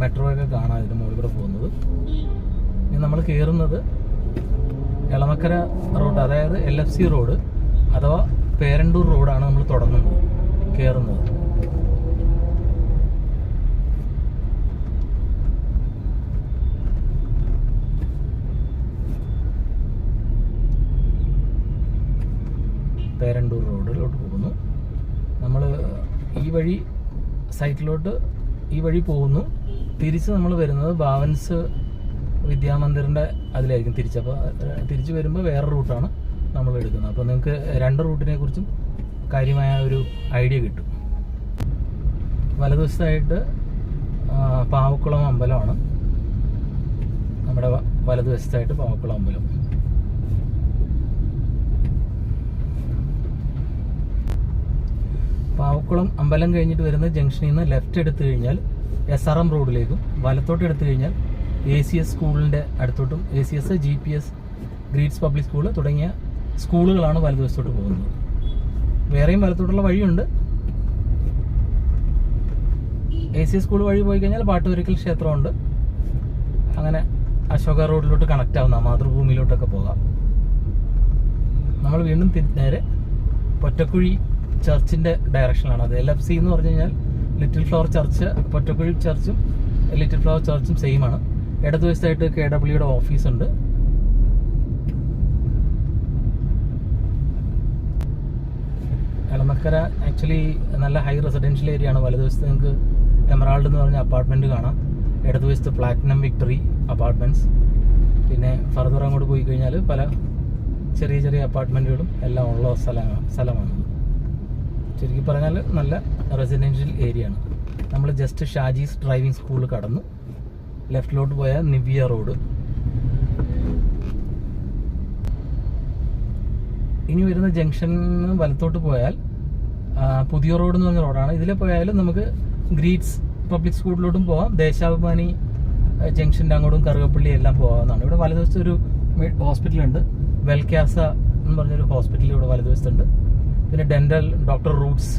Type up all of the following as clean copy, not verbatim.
Metro ഒക്കെ കാണാം ഇതിന് മുകളിൽ കൂടെ പോകുന്നത്. ഇനി നമ്മൾ കയറുന്നത് എളമക്കര റോഡ്, അതായത് LFC റോഡ് അഥവാ പേരണ്ടൂർ റോഡാണ് നമ്മൾ തുടങ്ങുന്നത്, കയറുന്നത്. പേരണ്ടൂർ റോഡിലോട്ട് പോകുന്നു നമ്മൾ. ഈ വഴി സൈറ്റിലോട്ട് ഈ വഴി പോകുന്നു. തിരിച്ച് നമ്മൾ വരുന്നത് ഭാവൻസ് വിദ്യാമന്ദിറിൻ്റെ അതിലായിരിക്കും തിരിച്ചപ്പോൾ തിരിച്ച് വരുമ്പോൾ വേറെ റൂട്ടാണ് നമ്മൾ എടുക്കുന്നത്. അപ്പോൾ നിങ്ങൾക്ക് രണ്ട് റൂട്ടിനെ കുറിച്ചും കാര്യമായ ഒരു ഐഡിയ കിട്ടും. വലതുവശത്തായിട്ട് പാവക്കുളം അമ്പലമാണ്. നമ്മുടെ വലതുവശത്തായിട്ട് പാവക്കുളം അമ്പലം. പാവക്കുളം അമ്പലം കഴിഞ്ഞിട്ട് വരുന്ന ജംഗ്ഷനിൽ നിന്ന് ലെഫ്റ്റ് എടുത്തു കഴിഞ്ഞാൽ SRM റോഡിലേക്കും, വലത്തോട്ട് എടുത്തു കഴിഞ്ഞാൽ ACS സ്കൂളിൻ്റെ അടുത്തോട്ടും, ACS, GPS, greeds public school തുടങ്ങിയ സ്കൂളുകളാണ് വലതുവശത്തോട്ട് പോകുന്നത്. വേറെയും വലത്തോട്ടുള്ള വഴിയുണ്ട്. ACS സ്കൂൾ വഴി പോയി കഴിഞ്ഞാൽ പാട്ടുപുരക്കൽ ക്ഷേത്രമുണ്ട്. അങ്ങനെ അശോക റോഡിലോട്ട് കണക്റ്റ് ആവുന്ന മാതൃഭൂമിയിലോട്ടൊക്കെ പോകാം. നമ്മൾ വീണ്ടും നേരെ പൊറ്റക്കുഴി ചർച്ചിൻ്റെ ഡയറക്ഷനിലാണ്. അത് LFC എന്ന് പറഞ്ഞു കഴിഞ്ഞാൽ ലിറ്റിൽ ഫ്ലവർ ചർച്ച്, പൊറ്റക്കുഴി ചർച്ചും ലിറ്റിൽ ഫ്ലവർ ചർച്ചും സെയിം ആണ്. ഇടതുവശത്തായിട്ട് KWയുടെ ഓഫീസുണ്ട്. എളമക്കര ആക്ച്വലി നല്ല ഹൈ റെസിഡൻഷ്യൽ ഏരിയ ആണ്. വലതുവശത്ത് നിങ്ങൾക്ക് എമറാൾഡ് എന്ന് പറഞ്ഞ അപ്പാർട്ട്മെൻറ്റ് കാണാം. ഇടതുവശത്ത് പ്ലാറ്റിനം വിക്ടറി അപ്പാർട്ട്മെൻറ്റ്സ്. പിന്നെ ഫർദർ അങ്ങോട്ട് പോയി കഴിഞ്ഞാൽ പല ചെറിയ ചെറിയ അപ്പാർട്ട്മെൻറ്റുകളും എല്ലാം ഉള്ള സ്ഥലമാണ്. ശരിക്കും പറഞ്ഞാൽ നല്ല റെസിഡൻഷ്യൽ ഏരിയ ആണ്. നമ്മൾ ജസ്റ്റ് ഷാജീസ് ഡ്രൈവിംഗ് സ്കൂൾ കടന്നു ലെഫ്റ്റിലോട്ട് പോയാൽ നിവ്യ റോഡ്. ഇനി വരുന്ന ജംഗ്ഷനിൽ നിന്ന് വലത്തോട്ട് പോയാൽ പുതിയ റോഡ് എന്ന് പറഞ്ഞ റോഡാണ്. ഇതിൽ പോയാലും നമുക്ക് ഗ്രീഡ്സ് പബ്ലിക് സ്കൂളിലോട്ടും പോകാം. ദേശാഭിമാനി ജംഗ്ഷൻ്റെ അങ്ങോട്ടും കറുകപ്പള്ളി എല്ലാം പോകാവുന്നതാണ്. ഇവിടെ വലതുവശത്ത് ഒരു ഹോസ്പിറ്റലുണ്ട്, വെൽക്യാസ എന്ന് പറഞ്ഞൊരു ഹോസ്പിറ്റൽ ഇവിടെ വലതുവശത്തുണ്ട്. പിന്നെ ഡെന്റൽ ഡോക്ടർ റൂട്ട്സ്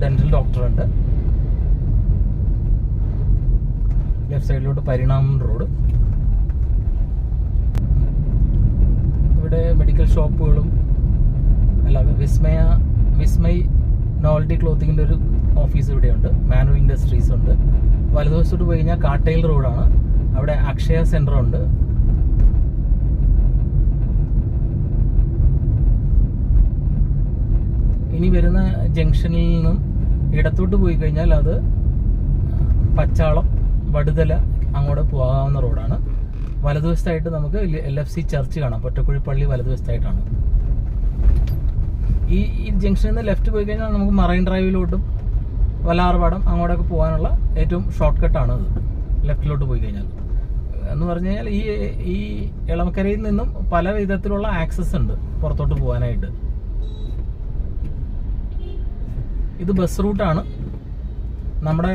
ഡെന്റൽ ഡോക്ടറുണ്ട്. ലെഫ്റ്റ് സൈഡിലോട്ട് പരിണാമം റോഡ്. ഇവിടെ മെഡിക്കൽ ഷോപ്പുകളും എല്ലാം. വിസ്മയ് നോവൽറ്റി ക്ലോത്തിങ്ങിൻ്റെ ഒരു ഓഫീസ് ഇവിടെയുണ്ട്. മാനു ഇൻഡസ്ട്രീസ് ഉണ്ട്. വലതുവശത്തോട്ട് പോയി കഴിഞ്ഞാൽ കാട്ടയിൽ റോഡാണ്. അവിടെ അക്ഷയ സെൻ്റർ ഉണ്ട്. ഇനി വരുന്ന ജംഗ്ഷനിൽ നിന്നും ഇടത്തോട്ട് പോയി കഴിഞ്ഞാൽ അത് പച്ചാളം, വടുതല അങ്ങോട്ട് പോകാവുന്ന റോഡാണ്. വലതുവശത്തായിട്ട് നമുക്ക് LFC ചർച്ച് കാണാം. പൊറ്റക്കുഴി പള്ളി വലതുവശത്തായിട്ടാണ്. ഈ ജംഗ്ഷനിൽ നിന്ന് ലെഫ്റ്റ് പോയി കഴിഞ്ഞാൽ നമുക്ക് മറൈൻ ഡ്രൈവിലോട്ടും വല്ലാർപാടം അങ്ങോട്ടൊക്കെ പോകാനുള്ള ഏറ്റവും ഷോർട്ട് കട്ടാണ് അത്. ലെഫ്റ്റിലോട്ട് പോയി കഴിഞ്ഞാൽ എന്ന് പറഞ്ഞു കഴിഞ്ഞാൽ ഈ എളമക്കരയിൽ നിന്നും പല വിധത്തിലുള്ള ആക്സസ് ഉണ്ട് പുറത്തോട്ട് പോകാനായിട്ട്. ഇത് ബസ് റൂട്ടാണ്. നമ്മുടെ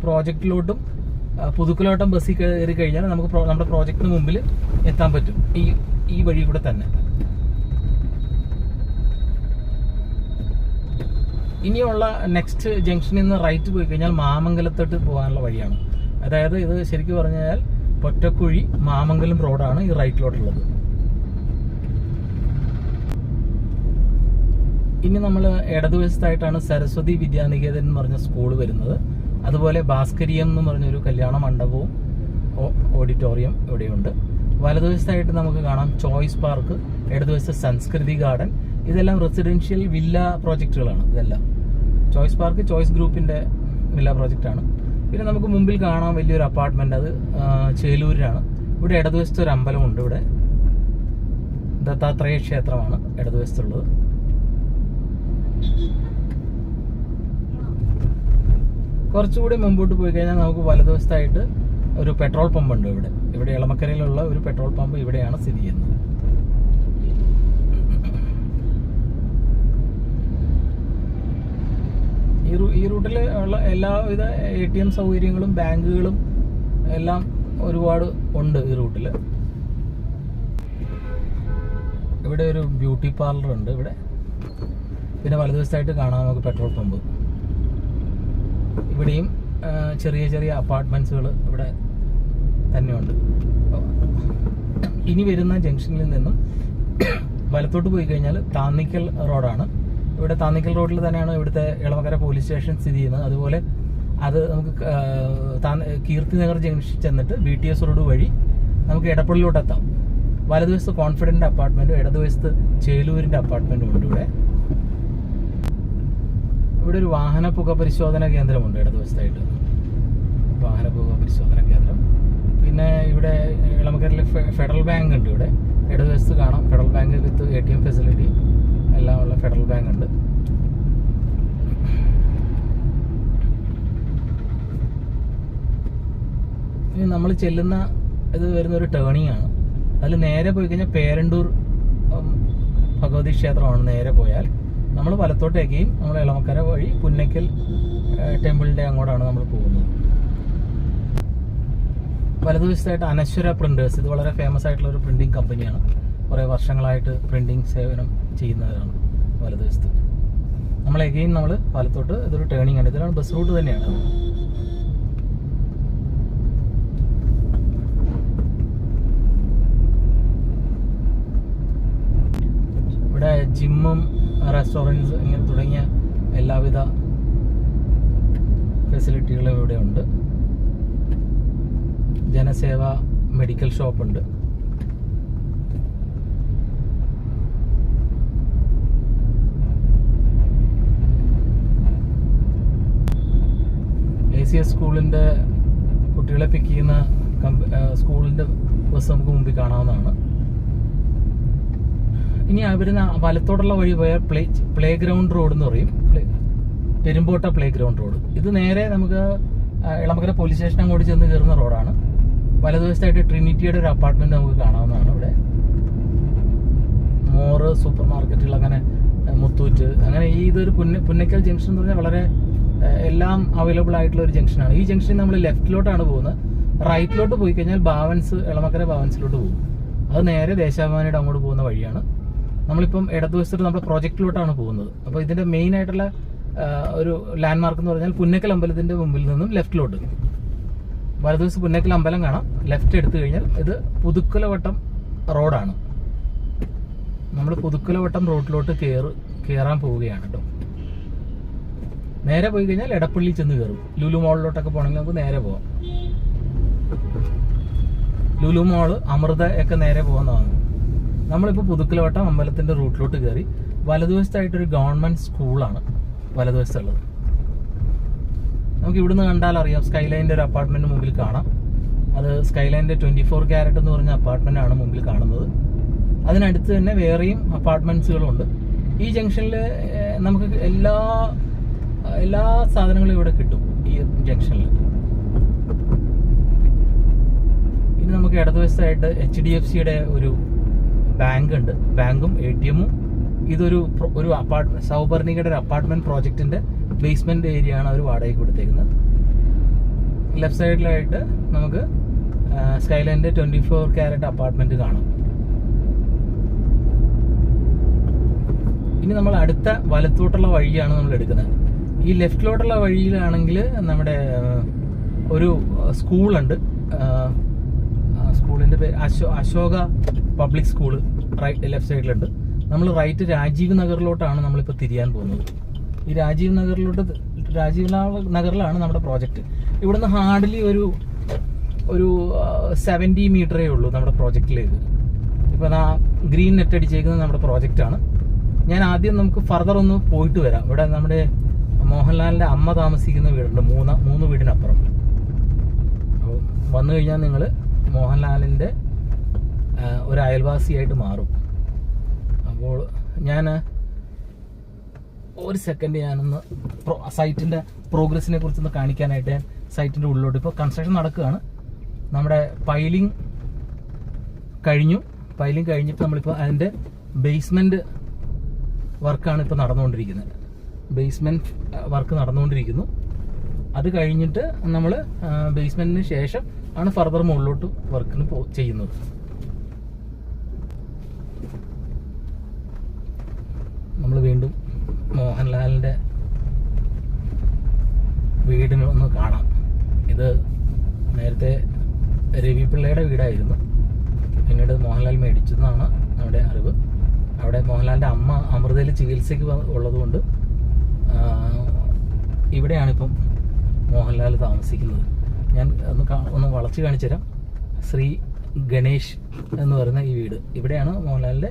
പ്രോജക്റ്റിലോട്ടും പുതുക്കലോട്ടം ബസ്സിൽ കയറി കഴിഞ്ഞാൽ നമുക്ക് നമ്മുടെ പ്രോജക്റ്റിന് മുമ്പിൽ എത്താൻ പറ്റും ഈ വഴി കൂടെ തന്നെ. ഇനിയുള്ള നെക്സ്റ്റ് ജംഗ്ഷനിൽ നിന്ന് റൈറ്റ് പോയി കഴിഞ്ഞാൽ മാമംഗലത്തോട്ട് പോകാനുള്ള വഴിയാണ്. അതായത് ഇത് ശരിക്കും പറഞ്ഞു കഴിഞ്ഞാൽ പൊറ്റക്കുഴി മാമംഗലം റോഡാണ് ഈ റൈറ്റിലോട്ടുള്ളത്. ഇനി നമ്മൾ ഇടതുവശത്തായിട്ടാണ് സരസ്വതി വിദ്യാനികേതൻ എന്ന് പറഞ്ഞ സ്കൂൾ വരുന്നത്. അതുപോലെ ഭാസ്കരീയം എന്ന് പറഞ്ഞൊരു കല്യാണ മണ്ഡപവും ഓഡിറ്റോറിയം ഇവിടെയുണ്ട്. വലതുവശത്തായിട്ട് നമുക്ക് കാണാം ചോയ്സ് പാർക്ക്, ഇടതുവശത്ത് സംസ്കൃതി ഗാർഡൻ. ഇതെല്ലാം റെസിഡൻഷ്യൽ വില്ല പ്രോജക്റ്റുകളാണ്. ഇതെല്ലാം ചോയ്സ് പാർക്ക് ചോയ്സ് ഗ്രൂപ്പിൻ്റെ വില്ല പ്രോജക്റ്റാണ്. പിന്നെ നമുക്ക് മുമ്പിൽ കാണാം വലിയൊരു അപ്പാർട്ട്മെൻറ്റ്, അത് ചേലൂരിലാണ്. ഇവിടെ ഇടതുവശത്ത് ഒരു അമ്പലമുണ്ട്. ഇവിടെ ദത്താത്രേയ ക്ഷേത്രമാണ് ഇടതുവശത്തുള്ളത്. കുറച്ചുകൂടി മുമ്പോട്ട് പോയി കഴിഞ്ഞാൽ നമുക്ക് വലതുവശത്തായിട്ട് ഒരു പെട്രോൾ പമ്പ് ഉണ്ട്. ഇവിടെ എളമക്കരയിലുള്ള ഒരു പെട്രോൾ പമ്പ് ഇവിടെയാണ് സ്ഥിതി ചെയ്യുന്നത്. ഈ റൂട്ടിൽ ഉള്ള എല്ലാവിധ ATM സൗകര്യങ്ങളും ബാങ്കുകളും എല്ലാം ഒരുപാട് ഉണ്ട് ഈ റൂട്ടിൽ. ഇവിടെ ഒരു ബ്യൂട്ടി പാർലർ ഉണ്ട് ഇവിടെ. പിന്നെ വലതുവശത്തായിട്ട് കാണാം നമുക്ക് പെട്രോൾ പമ്പ്. ഇവിടെയും ചെറിയ ചെറിയ അപ്പാർട്ട്മെൻറ്റ്സുകൾ ഇവിടെ തന്നെയുണ്ട്. ഇനി വരുന്ന ജംഗ്ഷനിൽ നിന്നും വലത്തോട്ട് പോയി കഴിഞ്ഞാൽ താന്നിക്കൽ റോഡാണ്. ഇവിടെ താന്നിക്കൽ റോഡിൽ തന്നെയാണ് ഇവിടുത്തെ എളമക്കര പോലീസ് സ്റ്റേഷൻ സ്ഥിതി ചെയ്യുന്നത്. അതുപോലെ അത് നമുക്ക് കീർത്തിനഗർ ജംഗ്ഷൻ ചെന്നിട്ട് BTS റോഡ് വഴി നമുക്ക് എടപ്പള്ളിയിലോട്ട് എത്താം. വലതുവശത്ത് കോൺഫിഡൻറ്റ് അപ്പാർട്ട്മെൻറ്റും ഇടതുവശത്ത് ചേലൂരിൻ്റെ അപ്പാർട്ട്മെൻറ്റും ഉണ്ട്. ഇവിടെ ഒരു വാഹന പുക പരിശോധന കേന്ദ്രമുണ്ട് ഇടതുവശത്തായിട്ട്, വാഹന പുക പരിശോധന കേന്ദ്രം. പിന്നെ ഇവിടെ എളമക്കരയിൽ ഫെഡറൽ ബാങ്ക് ഉണ്ട്. ഇവിടെ ഇടതുവശത്ത് കാണാം ഫെഡറൽ ബാങ്ക് വിത്ത് ATM ഫെസിലിറ്റി എല്ലാം ഉള്ള ഫെഡറൽ ബാങ്ക് ഉണ്ട്. ഇനി നമ്മൾ ചെല്ലുന്ന ഇത് വരുന്നൊരു ടേണിംഗ് ആണ്. അതിൽ നേരെ പോയി കഴിഞ്ഞാൽ പേരണ്ടൂർ ഭഗവതി ക്ഷേത്രമാണ്. നേരെ പോയാൽ നമ്മൾ വലത്തോട്ടേക്കും നമ്മൾ എളമക്കര വഴി പുന്നക്കൽ ടെമ്പിളിൻ്റെ അങ്ങോട്ടാണ് നമ്മൾ പോകുന്നത്. വലതുവശത്തായിട്ട് അനശ്വര പ്രിന്റേഴ്സ്, ഇത് വളരെ ഫേമസ് ആയിട്ടുള്ള ഒരു പ്രിന്റിംഗ് കമ്പനിയാണ്. കുറേ വർഷങ്ങളായിട്ട് പ്രിന്റിംഗ് സേവനം ചെയ്യുന്നവരാണ് വലതുവശത്ത്. നമ്മൾ വലത്തോട്ട് ഇതൊരു ടേണിംഗ് ആണ്. ഇതിലാണ് ബസ് റൂട്ട് തന്നെയാണ്. ഇവിടെ ജിമ്മും റെസ്റ്റോറൻറ്റ്സ് ഇങ്ങനെ തുടങ്ങിയ എല്ലാവിധ ഫെസിലിറ്റികളും ഇവിടെ ഉണ്ട്. ജനസേവ മെഡിക്കൽ ഷോപ്പുണ്ട്. ACS സ്കൂളിൻ്റെ കുട്ടികളെ പിക്ക് ചെയ്യുന്ന സ്കൂളിൻ്റെ ബസ് നമുക്ക് മുമ്പിൽ കാണാവുന്നതാണ്. ഇനി വരുന്ന വലത്തോടുള്ള വഴി പോയാൽ പ്ലേ ഗ്രൗണ്ട് റോഡ് എന്ന് പറയും, പെരുമ്പോട്ട പ്ലേ ഗ്രൗണ്ട് റോഡ്. ഇത് നേരെ നമുക്ക് എളമക്കര പോലീസ് സ്റ്റേഷൻ അങ്ങോട്ട് ചെന്ന് കയറുന്ന റോഡാണ്. വലതുവശത്തായിട്ട് ട്രിനിറ്റിയുടെ ഒരു അപ്പാർട്ട്മെന്റ് നമുക്ക് കാണാവുന്നതാണ്. ഇവിടെ മോറ് സൂപ്പർ മാർക്കറ്റുകൾ, അങ്ങനെ മുത്തൂറ്റ്, അങ്ങനെ ഇതൊരു പുന്നക്കൽ ജംഗ്ഷൻ എന്ന് പറഞ്ഞാൽ വളരെ എല്ലാം അവൈലബിൾ ആയിട്ടുള്ള ഒരു ജംഗ്ഷനാണ്. ഈ ജംഗ്ഷനിൽ നമ്മൾ ലെഫ്റ്റിലോട്ടാണ് പോകുന്നത്. റൈറ്റിലോട്ട് പോയി കഴിഞ്ഞാൽ എളമക്കര ബാവൻസിലോട്ട് പോകും. അത് നേരെ ദേശാഭിമാനിയുടെ അങ്ങോട്ട് പോകുന്ന വഴിയാണ്. നമ്മളിപ്പം ഇടതുവശത്തോട്ട് നമ്മുടെ പ്രോജക്റ്റിലോട്ടാണ് പോകുന്നത്. അപ്പോൾ ഇതിന്റെ മെയിൻ ആയിട്ടുള്ള ഒരു ലാൻഡ് മാർക്ക് എന്ന് പറഞ്ഞാൽ പുന്നക്കൽ അമ്പലത്തിന്റെ മുമ്പിൽ നിന്നും ലെഫ്റ്റിലോട്ട്, വലതുവശത്ത് പുന്നക്കൽ അമ്പലം കാണാം. ലെഫ്റ്റ് എടുത്തു കഴിഞ്ഞാൽ ഇത് പുതുക്കുലവട്ടം റോഡാണ്. നമ്മൾ പുതുക്കുലവട്ടം റോഡിലോട്ട് കയറാൻ പോവുകയാണ് കേട്ടോ. നേരെ പോയി കഴിഞ്ഞാൽ എടപ്പള്ളി ചെന്ന് കയറും. ലുലു മോളിലോട്ടൊക്കെ പോകണമെങ്കിൽ നമുക്ക് നേരെ പോവാം. ലുലു മോള്, അമൃത ഒക്കെ നേരെ പോകുന്നതാണ്. നമ്മളിപ്പോൾ പുതുക്കുലവട്ടം അമ്പലത്തിന്റെ റൂട്ടിലോട്ട് കയറി. വലതുവശത്തായിട്ടൊരു ഗവൺമെന്റ് സ്കൂളാണ് വലതുവശത്തുള്ളത്. നമുക്ക് ഇവിടുന്ന് കണ്ടാൽ അറിയാം, സ്കൈലൈൻ്റെ ഒരു അപ്പാർട്ട്മെന്റ് മുമ്പിൽ കാണാം. അത് സ്കൈലൈൻ്റെ 24 കാരറ്റ് എന്ന് പറഞ്ഞ അപ്പാർട്ട്മെന്റ് ആണ് മുമ്പിൽ കാണുന്നത്. അതിനടുത്ത് തന്നെ വേറെയും അപ്പാർട്ട്മെന്റ്സുകളുണ്ട്. ഈ ജംഗ്ഷനിൽ നമുക്ക് എല്ലാ സാധനങ്ങളും ഇവിടെ കിട്ടും ഈ ജംഗ്ഷനിൽ. ഇനി നമുക്ക് ഇടതുവശത്തായിട്ട് HDFCയുടെ ഒരു ബാങ്ക് ഉണ്ട്. ബാങ്കും ATM-ഉം. ഇതൊരു സൗപർണികയുടെ ഒരു അപ്പാർട്ട്മെന്റ് പ്രോജക്റ്റിന്റെ ബേസ്മെന്റ് ഏരിയ ആണ് അവർ വാടകയ്ക്ക് കൊടുത്തേക്കുന്നത്. ലെഫ്റ്റ് സൈഡിലായിട്ട് നമുക്ക് സ്കൈലൈൻ്റെ 24 കാരറ്റ് അപ്പാർട്ട്മെന്റ് കാണാം. ഇനി നമ്മൾ അടുത്ത വലത്തോട്ടുള്ള വഴിയാണ് നമ്മൾ എടുക്കുന്നത്. ഈ ലെഫ്റ്റിലോട്ടുള്ള വഴിയിലാണെങ്കിൽ നമ്മുടെ ഒരു സ്കൂളുണ്ട്. സ്കൂളിന്റെ പേര് അശോക പബ്ലിക് സ്കൂള് ലെഫ്റ്റ് സൈഡിലുണ്ട്. നമ്മൾ റൈറ്റ് രാജീവ് നഗറിലോട്ടാണ് നമ്മളിപ്പോൾ തിരിയാൻ പോകുന്നത്. ഈ രാജീവ് നഗറിലാണ് നമ്മുടെ പ്രോജക്റ്റ്. ഇവിടുന്ന് ഹാർഡ്ലി ഒരു 70 മീറ്ററേ ഉള്ളൂ നമ്മുടെ പ്രോജക്റ്റിലേക്ക്. ഇപ്പം ഗ്രീൻ നെറ്റ് അടിച്ചേക്കുന്നത് നമ്മുടെ പ്രോജക്റ്റാണ്. ഞാൻ ആദ്യം നമുക്ക് ഫർദർ ഒന്ന് പോയിട്ട് വരാം. ഇവിടെ നമ്മുടെ മോഹൻലാലിൻ്റെ അമ്മ താമസിക്കുന്ന വീടുണ്ട്, മൂന്ന് വീടിനപ്പുറം. അപ്പോൾ വന്നു കഴിഞ്ഞാൽ നിങ്ങൾ മോഹൻലാലിൻ്റെ ഒരു അയൽവാസിയായിട്ട് മാറും. അപ്പോൾ ഞാൻ ഒരു സെക്കൻഡ് ഞാനൊന്ന് സൈറ്റിൻ്റെ പ്രോഗ്രസിനെ കുറിച്ചൊന്ന് കാണിക്കാനായിട്ട് സൈറ്റിൻ്റെ ഉള്ളിലോട്ട്. ഇപ്പോൾ കൺസ്ട്രക്ഷൻ നടക്കുകയാണ്. നമ്മുടെ പൈലിംഗ് കഴിഞ്ഞിട്ട് നമ്മളിപ്പോൾ അതിൻ്റെ ബേസ്മെൻറ്റ് വർക്കാണ് ഇപ്പോൾ നടന്നുകൊണ്ടിരിക്കുന്നത്. ബേസ്മെൻറ്റ് വർക്ക് നടന്നുകൊണ്ടിരിക്കുന്നു. അത് കഴിഞ്ഞിട്ട് നമ്മൾ ബേസ്മെൻറ്റിന് ശേഷം ആണ് ഫർദർ മുകളിലോട്ട് വർക്കിന് ചെയ്യുന്നത്. നമ്മൾ വീണ്ടും മോഹൻലാലിൻ്റെ വീടിന് ഒന്ന് കാണാം. ഇത് നേരത്തെ രവി പിള്ളയുടെ വീടായിരുന്നു, പിന്നീട് മോഹൻലാൽ മേടിച്ചതെന്നാണ് നമ്മുടെ അറിവ്. അവിടെ മോഹൻലാലിൻ്റെ അമ്മ അമൃതയിൽ ചികിത്സയ്ക്ക് ഉള്ളതുകൊണ്ട് ഇവിടെയാണിപ്പം മോഹൻലാൽ താമസിക്കുന്നത്. ഞാൻ ഒന്ന് വളച്ച് കാണിച്ചു തരാം. ശ്രീ ഗണേഷ് എന്ന് പറയുന്ന ഈ വീട്, ഇവിടെയാണ് മോഹൻലാലിൻ്റെ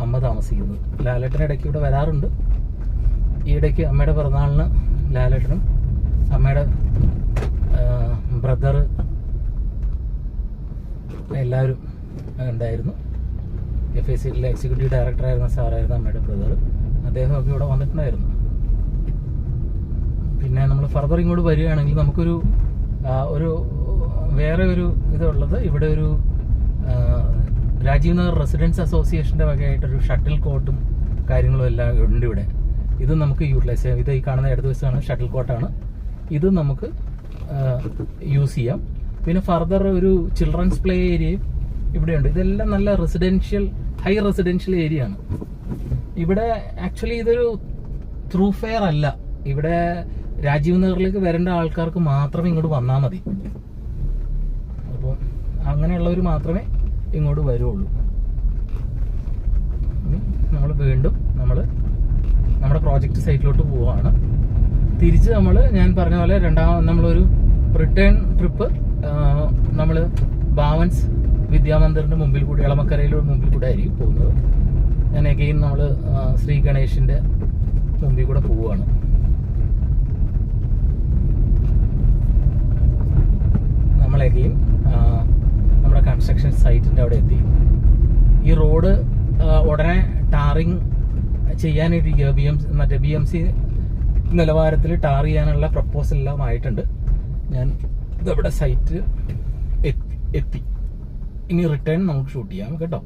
അമ്മ താമസിക്കുന്നത്. ലാലേട്ടൻ ഇടയ്ക്ക് ഇവിടെ വരാറുണ്ട്. ഈ ഇടയ്ക്ക് അമ്മയുടെ പിറന്നാളിന് ലാലേട്ടനും അമ്മയുടെ ബ്രദർ എല്ലാവരും ഉണ്ടായിരുന്നു. FICTലെ എക്സിക്യൂട്ടീവ് ഡയറക്ടറായിരുന്ന സാറായിരുന്നു അമ്മയുടെ ബ്രദർ. അദ്ദേഹമൊക്കെ ഇവിടെ വന്നിട്ടുണ്ടായിരുന്നു. പിന്നെ നമ്മൾ ഫർദർ ഇങ്ങോട്ട് വരികയാണെങ്കിൽ നമുക്കൊരു വേറെ ഒരു ഇതുള്ളത്, ഇവിടെ ഒരു രാജീവ് നഗർ റെസിഡൻസ് അസോസിയേഷൻ്റെ വകയായിട്ടൊരു ഷട്ടിൽ കോർട്ടും കാര്യങ്ങളും എല്ലാം ഉണ്ട് ഇവിടെ. ഇത് നമുക്ക് യൂട്ടിലൈസ് ചെയ്യാം. ഇത് ഈ കാണുന്ന ഇടത് വശമാണ് ഷട്ടിൽ കോർട്ടാണ്. ഇത് നമുക്ക് യൂസ് ചെയ്യാം. പിന്നെ ഫർദർ ഒരു ചിൽഡ്രൻസ് പ്ലേ ഏരിയയും ഇവിടെയുണ്ട്. ഇതെല്ലാം നല്ല ഹൈ റെസിഡൻഷ്യൽ ഏരിയ ആണ്. ഇവിടെ ആക്ച്വലി ഇതൊരു ത്രൂ ഫെയർ അല്ല. ഇവിടെ രാജീവ് നഗറിലേക്ക് വരേണ്ട ആൾക്കാർക്ക് മാത്രമേ ഇങ്ങോട്ട് വന്നാൽ മതി. അപ്പോൾ അങ്ങനെയുള്ളവർ മാത്രമേ ഇങ്ങോട്ട് വരുള്ളൂ. നമ്മൾ വീണ്ടും നമ്മുടെ പ്രോജക്റ്റ് സൈറ്റിലോട്ട് പോവുകയാണ്. തിരിച്ച് ഞാൻ പറഞ്ഞ പോലെ നമ്മളൊരു റിട്ടേൺ ട്രിപ്പ് നമ്മൾ ബാവൻസ് വിദ്യാമന്ദിറിന്റെ മുമ്പിൽ കൂടി, എളമക്കരയിലെ മുമ്പിൽ കൂടെ ആയിരിക്കും പോകുന്നത്. ഞാൻ അഗെയിൻ നമ്മൾ ശ്രീ ഗണേഷിന്റെ മുമ്പിൽ കൂടെ പോവുകയാണ്. നമ്മൾ അഗെയിൻ നമ്മുടെ കൺസ്ട്രക്ഷൻ സൈറ്റിന്റെ അവിടെ എത്തി. ഈ റോഡ് ഉടനെ ടാറിങ് ചെയ്യാനിരിക്കുക. BMC നിലവാരത്തിൽ ടാർ ചെയ്യാനുള്ള പ്രപ്പോസൽ എല്ലാം ആയിട്ടുണ്ട്. ഞാൻ ഇതവിടെ സൈറ്റ് എത്തി. ഇനി റിട്ടേൺ നമുക്ക് ഷൂട്ട് ചെയ്യാം കേട്ടോ.